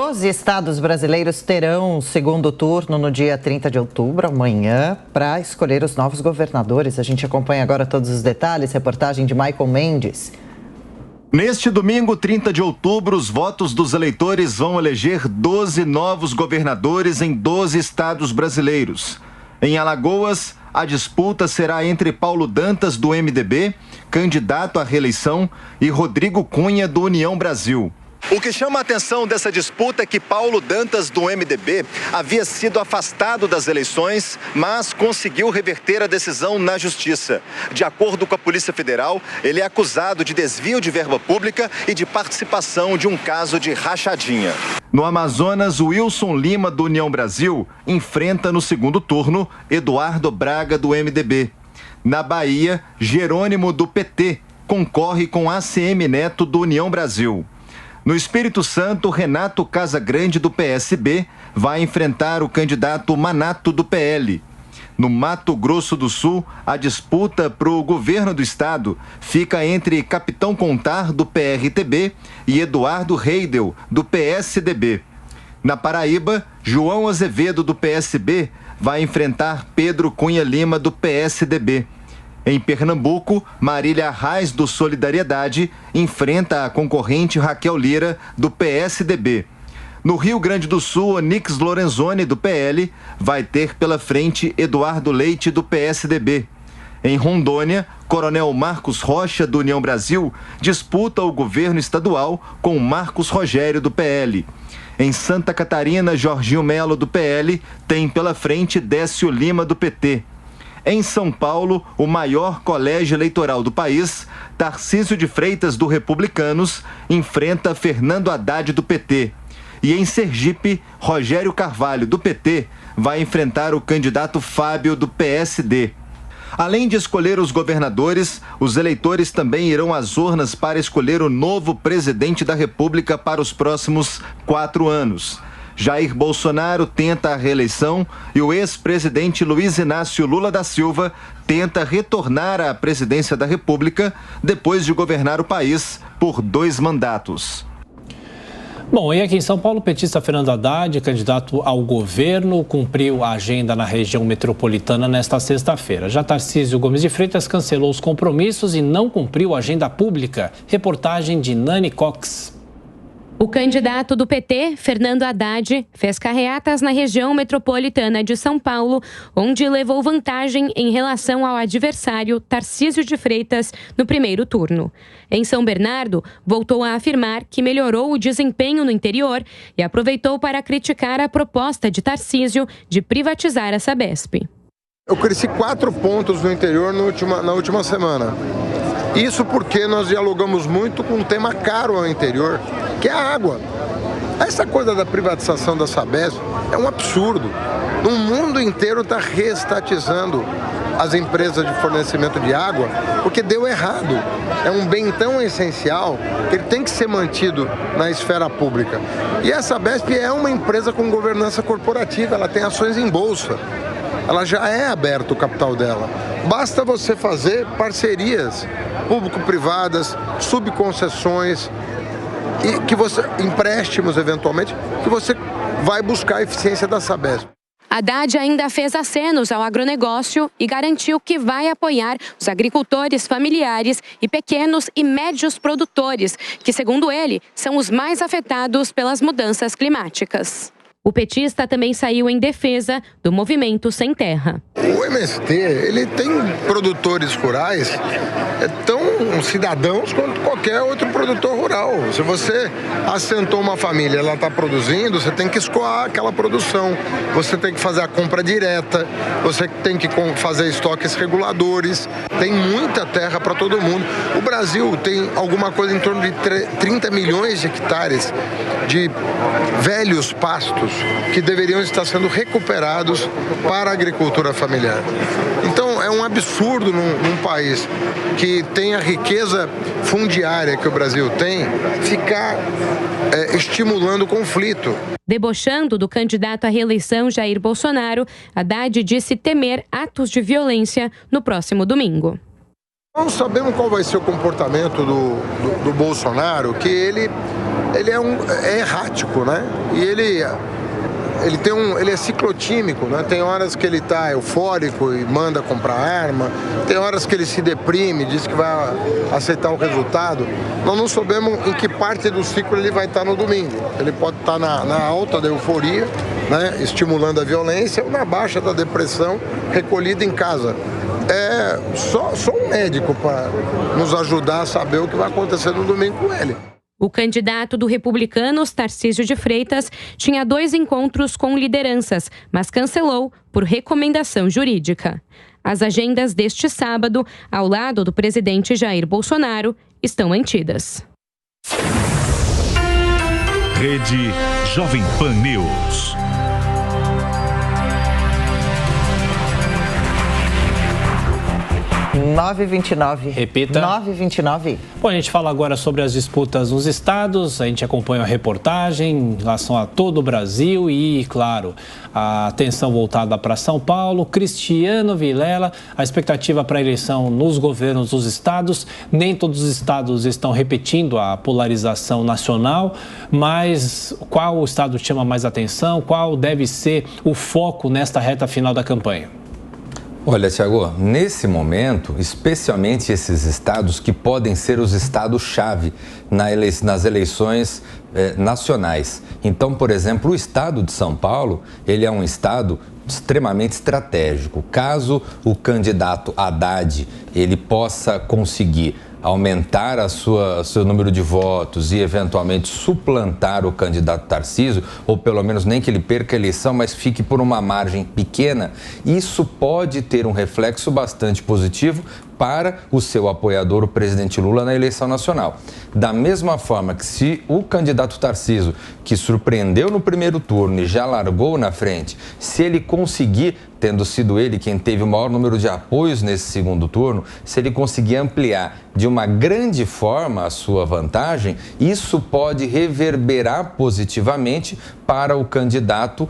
Os estados brasileiros terão um segundo turno no dia 30 de outubro, amanhã, para escolher os novos governadores. A gente acompanha agora todos os detalhes, reportagem de Michael Mendes. Neste domingo, 30 de outubro, os votos dos eleitores vão eleger 12 novos governadores em 12 estados brasileiros. Em Alagoas, a disputa será entre Paulo Dantas, do MDB, candidato à reeleição, e Rodrigo Cunha, do União Brasil. O que chama a atenção dessa disputa é que Paulo Dantas, do MDB, havia sido afastado das eleições, mas conseguiu reverter a decisão na Justiça. De acordo com a Polícia Federal, ele é acusado de desvio de verba pública e de participação de um caso de rachadinha. No Amazonas, Wilson Lima, do União Brasil, enfrenta no segundo turno Eduardo Braga, do MDB. Na Bahia, Jerônimo, do PT, concorre com ACM Neto, do União Brasil. No Espírito Santo, Renato Casagrande, do PSB, vai enfrentar o candidato Manato, do PL. No Mato Grosso do Sul, a disputa para o governo do estado fica entre Capitão Contar, do PRTB, e Eduardo Reidel, do PSDB. Na Paraíba, João Azevedo, do PSB, vai enfrentar Pedro Cunha Lima, do PSDB. Em Pernambuco, Marília Arraes, do Solidariedade, enfrenta a concorrente Raquel Lira, do PSDB. No Rio Grande do Sul, Onix Lorenzoni, do PL, vai ter pela frente Eduardo Leite, do PSDB. Em Rondônia, Coronel Marcos Rocha, do União Brasil, disputa o governo estadual com Marcos Rogério, do PL. Em Santa Catarina, Jorginho Melo, do PL, tem pela frente Décio Lima, do PT. Em São Paulo, o maior colégio eleitoral do país, Tarcísio de Freitas, do Republicanos, enfrenta Fernando Haddad, do PT. E em Sergipe, Rogério Carvalho, do PT, vai enfrentar o candidato Fábio, do PSD. Além de escolher os governadores, os eleitores também irão às urnas para escolher o novo presidente da República para os próximos 4 anos. Jair Bolsonaro tenta a reeleição e o ex-presidente Luiz Inácio Lula da Silva tenta retornar à presidência da República depois de governar o país por 2 mandatos. Bom, e aqui em São Paulo, o petista Fernando Haddad, candidato ao governo, cumpriu a agenda na região metropolitana nesta sexta-feira. Já Tarcísio Gomes de Freitas cancelou os compromissos e não cumpriu a agenda pública. Reportagem de Nani Cox. O candidato do PT, Fernando Haddad, fez carreatas na região metropolitana de São Paulo, onde levou vantagem em relação ao adversário Tarcísio de Freitas no primeiro turno. Em São Bernardo, voltou a afirmar que melhorou o desempenho no interior e aproveitou para criticar a proposta de Tarcísio de privatizar a Sabesp. Eu cresci 4 pontos no interior na última semana. Isso porque nós dialogamos muito com um tema caro ao interior, que é a água. Essa coisa da privatização da Sabesp é um absurdo. O mundo inteiro está reestatizando as empresas de fornecimento de água porque deu errado. É um bem tão essencial que ele tem que ser mantido na esfera pública. E a Sabesp é uma empresa com governança corporativa, ela tem ações em bolsa. Ela já é aberto o capital dela. Basta você fazer parcerias público-privadas, subconcessões, e que você empréstimos eventualmente, que você vai buscar a eficiência da Sabesp. Haddad ainda fez acenos ao agronegócio e garantiu que vai apoiar os agricultores familiares e pequenos e médios produtores, que, segundo ele, são os mais afetados pelas mudanças climáticas. O petista também saiu em defesa do Movimento Sem Terra. O MST, ele tem produtores rurais tão cidadãos quanto qualquer outro produtor rural. Se você assentou uma família, ela está produzindo, você tem que escoar aquela produção. Você tem que fazer a compra direta, você tem que fazer estoques reguladores. Tem muita terra para todo mundo. O Brasil tem alguma coisa em torno de 30 milhões de hectares de velhos pastos que deveriam estar sendo recuperados para a agricultura familiar. Então, é um absurdo num país que tem a riqueza fundiária que o Brasil tem, ficar estimulando o conflito. Debochando do candidato à reeleição Jair Bolsonaro, Haddad disse temer atos de violência no próximo domingo. Nós sabemos qual vai ser o comportamento do Bolsonaro, que ele ele é errático, né? E ele é ciclotímico, né? Tem horas que ele está eufórico e manda comprar arma, tem horas que ele se deprime, diz que vai aceitar o resultado. Nós não sabemos em que parte do ciclo ele vai estar no domingo. Ele pode estar na alta da euforia, né? Estimulando a violência, ou na baixa da depressão, recolhido em casa. É só um médico para nos ajudar a saber o que vai acontecer no domingo com ele. O candidato do Republicanos, Tarcísio de Freitas, tinha 2 encontros com lideranças, mas cancelou por recomendação jurídica. As agendas deste sábado, ao lado do presidente Jair Bolsonaro, estão mantidas. Rede Jovem Pan News. Repita. 9h29. Bom, a gente fala agora sobre as disputas nos estados, a gente acompanha a reportagem em relação a todo o Brasil e, claro, a atenção voltada para São Paulo. Cristiano Vilela, a expectativa para a eleição nos governos dos estados. Nem todos os estados estão repetindo a polarização nacional, mas qual estado chama mais atenção? Qual deve ser o foco nesta reta final da campanha? Olha, Thiago, nesse momento, especialmente esses estados que podem ser os estados-chave nas eleições nacionais. Então, por exemplo, o estado de São Paulo, ele é um estado extremamente estratégico. Caso o candidato Haddad ele possa conseguir aumentar seu número de votos e eventualmente suplantar o candidato Tarcísio, ou pelo menos nem que ele perca a eleição, mas fique por uma margem pequena, isso pode ter um reflexo bastante positivo para o seu apoiador, o presidente Lula, na eleição nacional. Da mesma forma que se o candidato Tarcísio, que surpreendeu no primeiro turno e já largou na frente, se ele conseguir, tendo sido ele quem teve o maior número de apoios nesse segundo turno, se ele conseguir ampliar de uma grande forma a sua vantagem, isso pode reverberar positivamente para o candidato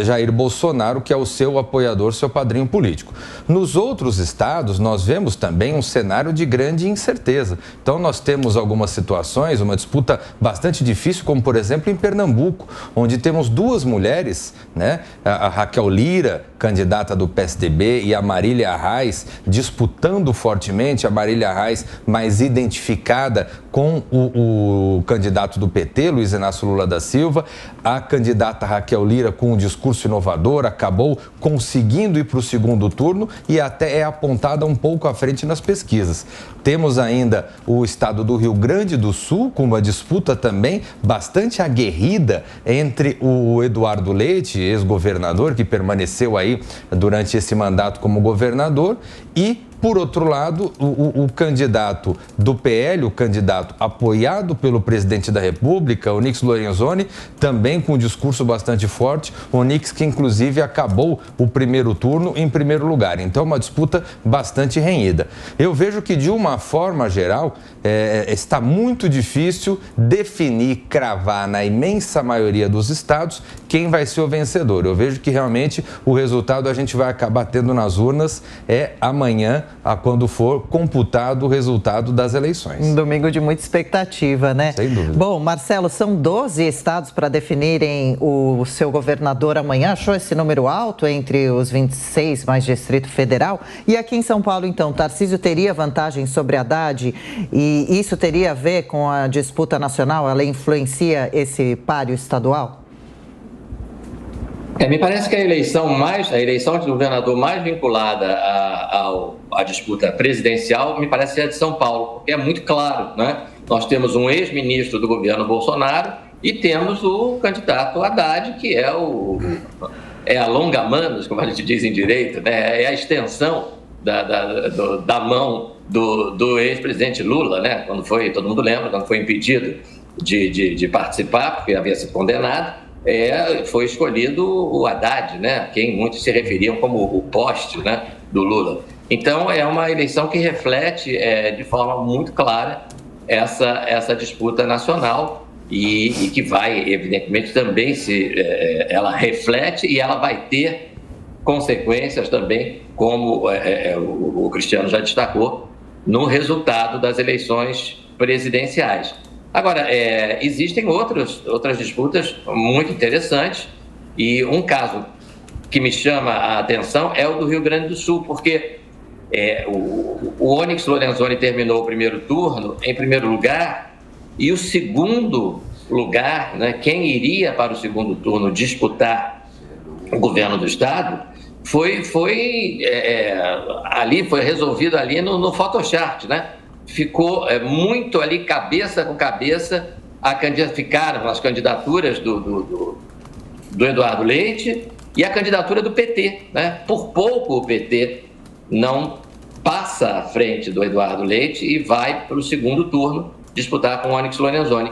Jair Bolsonaro, que é o seu apoiador, seu padrinho político. Nos outros estados, nós vemos também um cenário de grande incerteza. Então, nós temos algumas situações, uma disputa bastante difícil, como, por exemplo, em Pernambuco, onde temos 2 mulheres, né? A Raquel Lira, candidata do PSDB, e a Marília Arraes, disputando fortemente, a Marília Arraes mais identificada com o candidato do PT, Luiz Inácio Lula da Silva. A candidata Raquel Lira, com um discurso inovador, acabou conseguindo ir para o segundo turno e até é apontada um pouco à frente nas pesquisas. Temos ainda o estado do Rio Grande do Sul, com uma disputa também bastante aguerrida entre o Eduardo Leite, ex-governador, que permaneceu aí durante esse mandato como governador, e, por outro lado, o candidato do PL, o candidato apoiado pelo presidente da República, Onyx Lorenzoni, também com um discurso bastante forte. Onyx, que inclusive acabou o primeiro turno em primeiro lugar. Então, uma disputa bastante renhida. Eu vejo que, de uma forma geral, está muito difícil definir, cravar na imensa maioria dos estados quem vai ser o vencedor. Eu vejo que realmente o resultado a gente vai acabar tendo nas urnas amanhã, quando for computado o resultado das eleições. Um domingo de muita expectativa, né? Sem dúvida. Bom, Marcelo, são 12 estados para definirem o seu governador amanhã. Achou esse número alto entre os 26 mais Distrito Federal? E aqui em São Paulo, então, Tarcísio teria vantagem sobre Haddad e isso teria a ver com a disputa nacional? Ela influencia esse páreo estadual? Me parece que a eleição de governador mais vinculada à disputa presidencial, me parece ser a de São Paulo, porque é muito claro, né? Nós temos um ex-ministro do governo Bolsonaro e temos o candidato Haddad, que é a longa-manos, como a gente diz em direito, né? É a extensão da mão do ex-presidente Lula, né? Todo mundo lembra, quando foi impedido de participar, porque havia sido condenado. Foi escolhido o Haddad, né? Quem muitos se referiam como o poste, né, do Lula. Então, é uma eleição que reflete de forma muito clara essa disputa nacional e que vai, evidentemente, também ela reflete e ela vai ter consequências também, como o Cristiano já destacou, no resultado das eleições presidenciais. Agora, existem outras disputas muito interessantes, e um caso que me chama a atenção é o do Rio Grande do Sul, porque o Onyx Lorenzoni terminou o primeiro turno em primeiro lugar, e o segundo lugar, né, quem iria para o segundo turno disputar o governo do estado, foi resolvido ali no Photoshop, né? Ficou muito ali cabeça com cabeça, ficaram as candidaturas do Eduardo Leite e a candidatura do PT, né? Por pouco o PT não passa à frente do Eduardo Leite e vai para o segundo turno disputar com o Onyx Lorenzoni.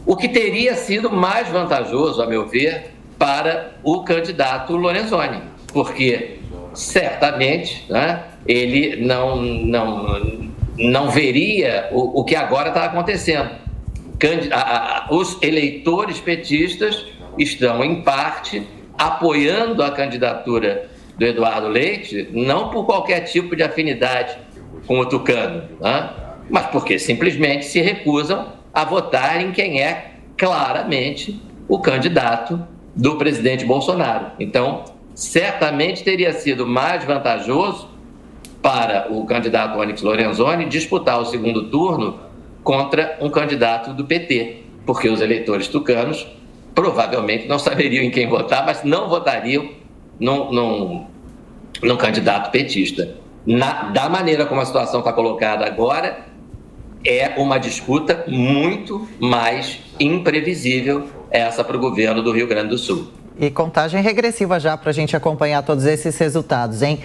O que teria sido mais vantajoso, a meu ver, para o candidato Lorenzoni, porque certamente, né, ele não veria o que agora está acontecendo. Os eleitores petistas estão, em parte, apoiando a candidatura do Eduardo Leite, não por qualquer tipo de afinidade com o tucano, né, mas porque simplesmente se recusam a votar em quem é claramente o candidato do presidente Bolsonaro. Então, certamente teria sido mais vantajoso para o candidato Onyx Lorenzoni disputar o segundo turno contra um candidato do PT, porque os eleitores tucanos provavelmente não saberiam em quem votar, mas não votariam num candidato petista. Da maneira como a situação está colocada agora, é uma disputa muito mais imprevisível essa para o governo do Rio Grande do Sul. E contagem regressiva já para a gente acompanhar todos esses resultados, hein?